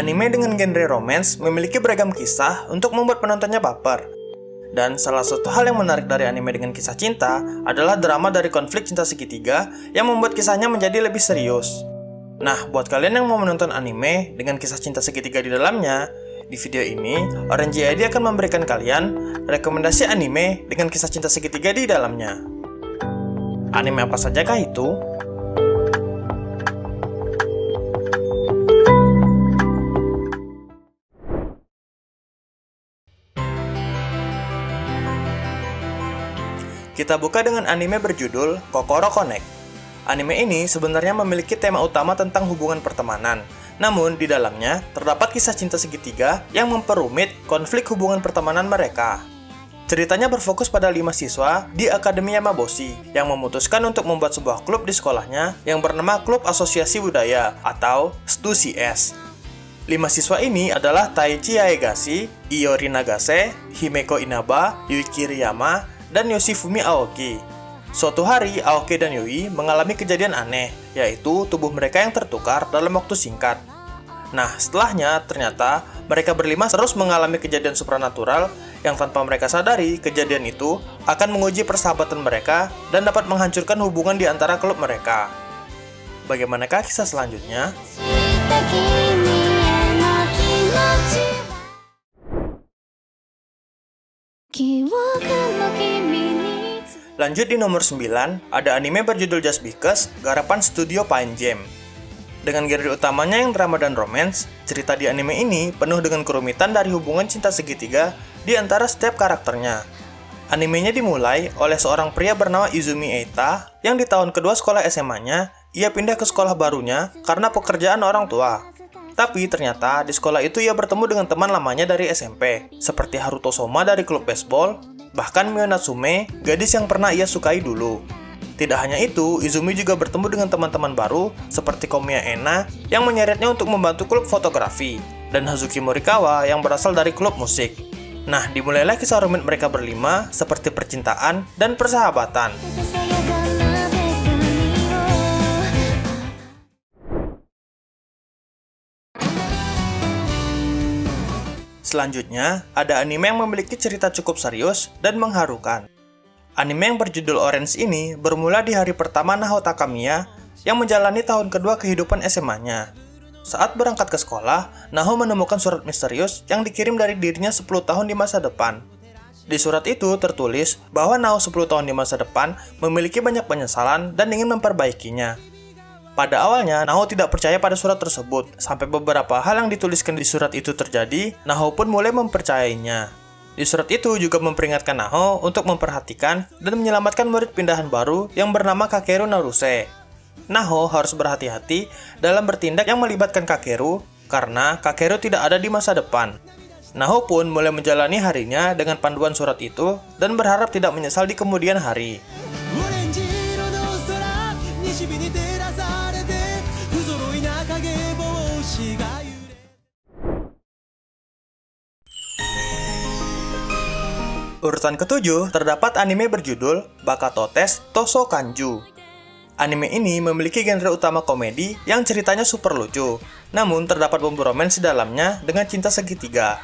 Anime dengan genre romance memiliki beragam kisah untuk membuat penontonnya baper. Dan salah satu hal yang menarik dari anime dengan kisah cinta adalah drama dari konflik cinta segitiga yang membuat kisahnya menjadi lebih serius. Nah, buat kalian yang mau menonton anime dengan kisah cinta segitiga di dalamnya, di video ini, Orange ID akan memberikan kalian rekomendasi anime dengan kisah cinta segitiga di dalamnya. Anime apa sajakah itu? Kita buka dengan anime berjudul Kokoro Connect. Anime ini sebenarnya memiliki tema utama tentang hubungan pertemanan. Namun, di dalamnya terdapat kisah cinta segitiga yang memperumit konflik hubungan pertemanan mereka. Ceritanya berfokus pada 5 siswa di Akademi Yamaboshi yang memutuskan untuk membuat sebuah klub di sekolahnya yang bernama Klub Asosiasi Budaya atau STU-CS. 5 siswa ini adalah Taichi Yaegashi, Iori Nagase, Himeko Inaba, Yui Kiriyama, dan Yoshifumi Aoki. Suatu hari, Aoki dan Yui mengalami kejadian aneh, yaitu tubuh mereka yang tertukar dalam waktu singkat. Nah, setelahnya, ternyata mereka berlima terus mengalami kejadian supranatural yang tanpa mereka sadari, kejadian itu akan menguji persahabatan mereka dan dapat menghancurkan hubungan di antara klub mereka. Bagaimanakah kisah selanjutnya? Lanjut di nomor 9, ada anime berjudul Just Because, garapan studio Pine Jam. Dengan genre utamanya yang drama dan romance, cerita di anime ini penuh dengan kerumitan dari hubungan cinta segitiga di antara setiap karakternya. Animenya dimulai oleh seorang pria bernama Izumi Eita yang di tahun kedua sekolah SMA-nya, ia pindah ke sekolah barunya karena pekerjaan orang tua. Tapi ternyata di sekolah itu ia bertemu dengan teman lamanya dari SMP, seperti Haruto Soma dari klub baseball, bahkan Mio Natsume, gadis yang pernah ia sukai dulu. Tidak hanya itu, Izumi juga bertemu dengan teman-teman baru seperti Komiya Ena yang menyeretnya untuk membantu klub fotografi, dan Hazuki Morikawa yang berasal dari klub musik. Nah, dimulailah kisah rumit mereka berlima seperti percintaan dan persahabatan. Selanjutnya, ada anime yang memiliki cerita cukup serius dan mengharukan. Anime yang berjudul Orange ini bermula di hari pertama Naho Takamiya yang menjalani tahun kedua kehidupan SMA-nya. Saat berangkat ke sekolah, Naho menemukan surat misterius yang dikirim dari dirinya 10 tahun di masa depan. Di surat itu tertulis bahwa Naho 10 tahun di masa depan memiliki banyak penyesalan dan ingin memperbaikinya. Pada awalnya, Naho tidak percaya pada surat tersebut. Sampai beberapa hal yang dituliskan di surat itu terjadi, Naho pun mulai mempercayainya. Di surat itu juga memperingatkan Naho untuk memperhatikan dan menyelamatkan murid pindahan baru yang bernama Kakeru Naruse. Naho harus berhati-hati dalam bertindak yang melibatkan Kakeru, karena Kakeru tidak ada di masa depan. Naho pun mulai menjalani harinya dengan panduan surat itu dan berharap tidak menyesal di kemudian hari. Urutan ketujuh, terdapat anime berjudul Bakatotes Toso Kanju. Anime ini memiliki genre utama komedi yang ceritanya super lucu, namun terdapat bumbu romance di dalamnya dengan cinta segitiga.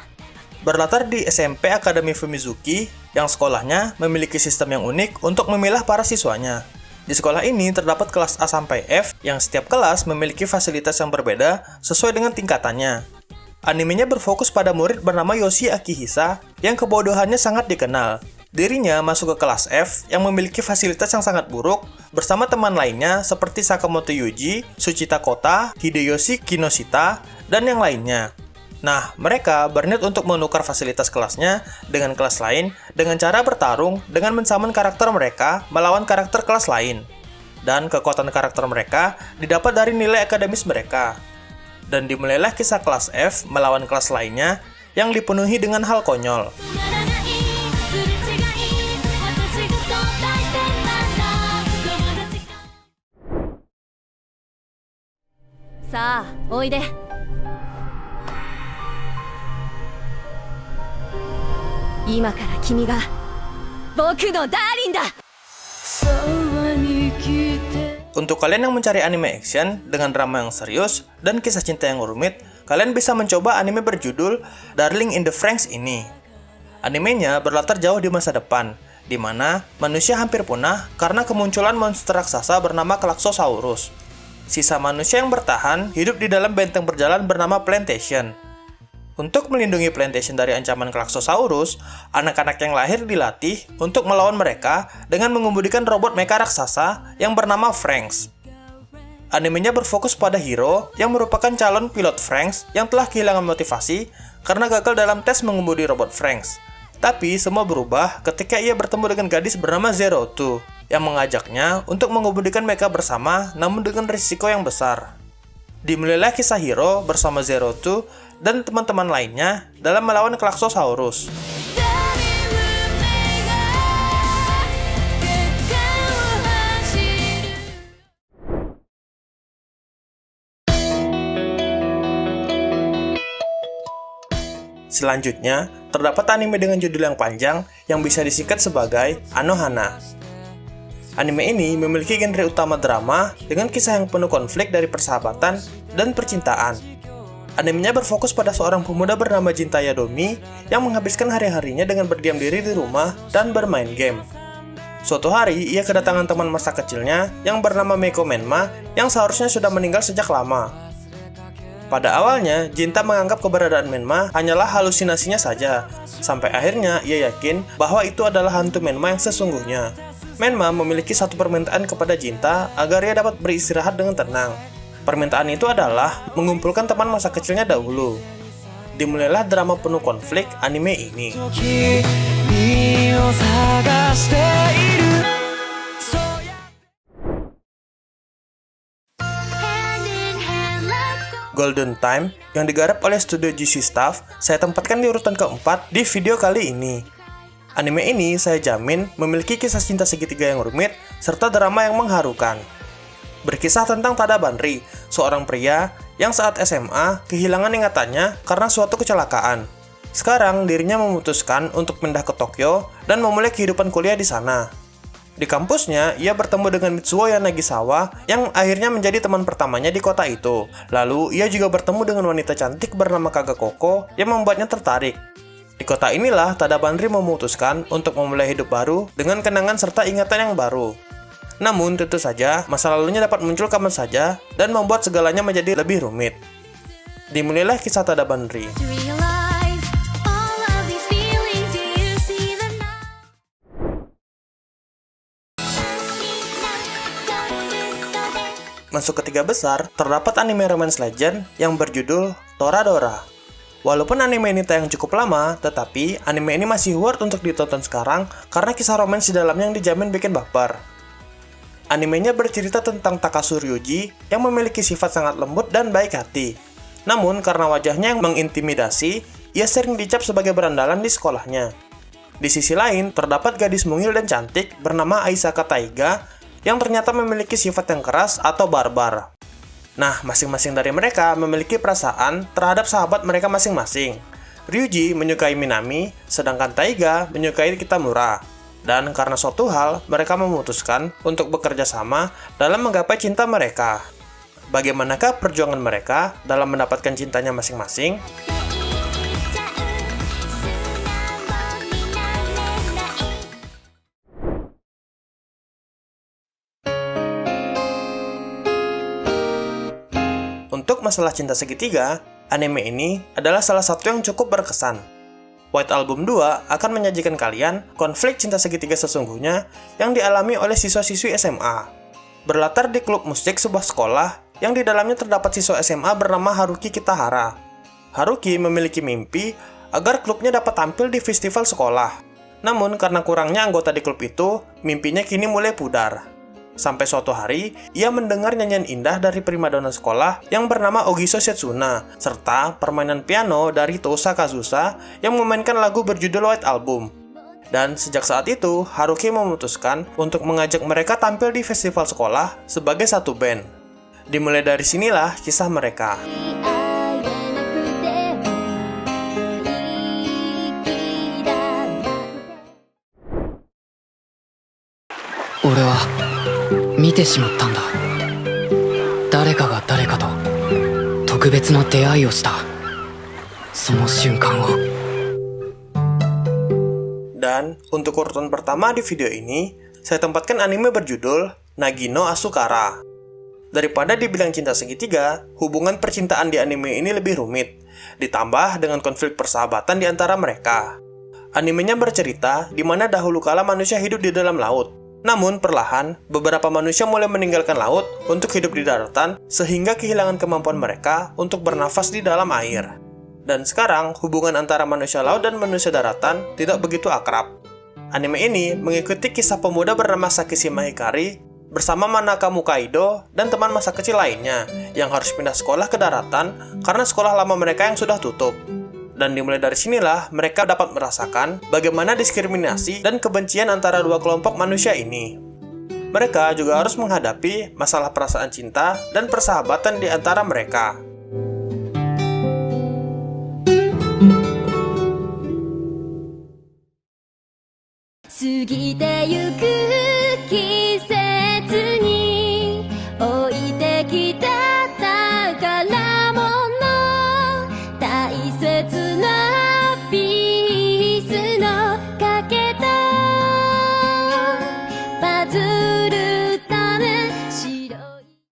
Berlatar di SMP Akademi Fumizuki, yang sekolahnya memiliki sistem yang unik untuk memilah para siswanya. Di sekolah ini terdapat kelas A sampai F, yang setiap kelas memiliki fasilitas yang berbeda sesuai dengan tingkatannya. Animenya berfokus pada murid bernama Yoshi Akihisa yang kebodohannya sangat dikenal. Dirinya masuk ke kelas F yang memiliki fasilitas yang sangat buruk bersama teman lainnya seperti Sakamoto Yuji, Tsuchita Kota, Hideyoshi Kinoshita, dan yang lainnya. Nah, mereka berniat untuk menukar fasilitas kelasnya dengan kelas lain dengan cara bertarung dengan mensaman karakter mereka melawan karakter kelas lain. Dan kekuatan karakter mereka didapat dari nilai akademis mereka. Dan dimulailah kisah kelas F melawan kelas lainnya yang dipenuhi dengan hal konyol. Sa, oide. Ima kara kimi ga boku no darling da. Untuk kalian yang mencari anime action dengan drama yang serius dan kisah cinta yang rumit, kalian bisa mencoba anime berjudul Darling in the Franxx ini. Animenya berlatar jauh di masa depan, di mana manusia hampir punah karena kemunculan monster raksasa bernama Klaxosaurus. Sisa manusia yang bertahan hidup di dalam benteng berjalan bernama Plantation. Untuk melindungi Plantation dari ancaman Klaxosaurus, anak-anak yang lahir dilatih untuk melawan mereka dengan mengemudikan robot mecha raksasa yang bernama Franxx. Animenya berfokus pada Hiro yang merupakan calon pilot Franxx yang telah kehilangan motivasi karena gagal dalam tes mengemudi robot Franxx. Tapi semua berubah ketika ia bertemu dengan gadis bernama Zero Two yang mengajaknya untuk mengemudikan mecha bersama namun dengan risiko yang besar. Dimulailah kisah Hiro bersama Zero Two dan teman-teman lainnya dalam melawan Klaxosaurus. Selanjutnya, terdapat anime dengan judul yang panjang yang bisa disingkat sebagai Anohana. Anime ini memiliki genre utama drama dengan kisah yang penuh konflik dari persahabatan dan percintaan. Animenya berfokus pada seorang pemuda bernama Jinta Yadomi yang menghabiskan hari-harinya dengan berdiam diri di rumah dan bermain game. Suatu hari, ia kedatangan teman masa kecilnya yang bernama Meiko Menma yang seharusnya sudah meninggal sejak lama. Pada awalnya, Jinta menganggap keberadaan Menma hanyalah halusinasinya saja, sampai akhirnya ia yakin bahwa itu adalah hantu Menma yang sesungguhnya. Menma memiliki satu permintaan kepada Jinta agar ia dapat beristirahat dengan tenang. Permintaan itu adalah mengumpulkan teman masa kecilnya dahulu. Dimulailah drama penuh konflik anime ini. Golden Time yang digarap oleh studio GC Staff saya tempatkan di urutan keempat di video kali ini. Anime ini saya jamin memiliki kisah cinta segitiga yang rumit serta drama yang mengharukan. Berkisah tentang Tada Banri, seorang pria yang saat SMA kehilangan ingatannya karena suatu kecelakaan. Sekarang dirinya memutuskan untuk pindah ke Tokyo dan memulai kehidupan kuliah di sana. Di kampusnya, ia bertemu dengan Mitsuo Yanagisawa yang akhirnya menjadi teman pertamanya di kota itu. Lalu, ia juga bertemu dengan wanita cantik bernama Kagakoko yang membuatnya tertarik. Di kota inilah, Tada Banri memutuskan untuk memulai hidup baru dengan kenangan serta ingatan yang baru. Namun, tentu saja, masa lalunya dapat muncul kapan saja dan membuat segalanya menjadi lebih rumit. Dimulailah kisah Tada Banri. Masuk ke 3 besar, terdapat anime romance legend yang berjudul Toradora. Walaupun anime ini tayang cukup lama, tetapi anime ini masih worth untuk ditonton sekarang karena kisah romance di dalamnya yang dijamin bikin baper. Animenya bercerita tentang Takasu Ryuji yang memiliki sifat sangat lembut dan baik hati. Namun karena wajahnya yang mengintimidasi, ia sering dicap sebagai berandalan di sekolahnya. Di sisi lain, terdapat gadis mungil dan cantik bernama Aisaka Taiga yang ternyata memiliki sifat yang keras atau barbar. Nah, masing-masing dari mereka memiliki perasaan terhadap sahabat mereka masing-masing. Ryuji menyukai Minami, sedangkan Taiga menyukai Kitamura. Dan karena suatu hal, mereka memutuskan untuk bekerja sama dalam menggapai cinta mereka. Bagaimanakah perjuangan mereka dalam mendapatkan cintanya masing-masing? Untuk masalah cinta segitiga, anime ini adalah salah satu yang cukup berkesan. White Album 2 akan menyajikan kalian konflik cinta segitiga sesungguhnya yang dialami oleh siswa-siswi SMA. Berlatar di klub musik sebuah sekolah yang di dalamnya terdapat siswa SMA bernama Haruki Kitahara. Haruki memiliki mimpi agar klubnya dapat tampil di festival sekolah. Namun karena kurangnya anggota di klub itu, mimpinya kini mulai pudar. Sampai suatu hari, ia mendengar nyanyian indah dari primadona sekolah yang bernama Ogiso Setsuna, serta permainan piano dari Tousa Kazusa yang memainkan lagu berjudul White Album. Dan sejak saat itu, Haruki memutuskan untuk mengajak mereka tampil di festival sekolah sebagai satu band. Dimulai dari sinilah kisah mereka. Ore wa 見てしまったんだ。誰かが誰かと特特別な出会いをしたその瞬間を Dan untuk urutan pertama di video ini, saya tempatkan anime berjudul Nagino Asukara. Daripada dibilang cinta segitiga, hubungan percintaan di anime ini lebih rumit, ditambah dengan konflik persahabatan di antara mereka. Animenya bercerita di mana dahulu kala manusia hidup di dalam laut. Namun perlahan, beberapa manusia mulai meninggalkan laut untuk hidup di daratan sehingga kehilangan kemampuan mereka untuk bernafas di dalam air. Dan sekarang, hubungan antara manusia laut dan manusia daratan tidak begitu akrab. Anime ini mengikuti kisah pemuda bernama Sakishima Hikari bersama Manaka Mukaido dan teman masa kecil lainnya yang harus pindah sekolah ke daratan karena sekolah lama mereka yang sudah tutup. Dan dimulai dari sinilah mereka dapat merasakan bagaimana diskriminasi dan kebencian antara dua kelompok manusia ini. Mereka juga harus menghadapi masalah perasaan cinta dan persahabatan di antara mereka.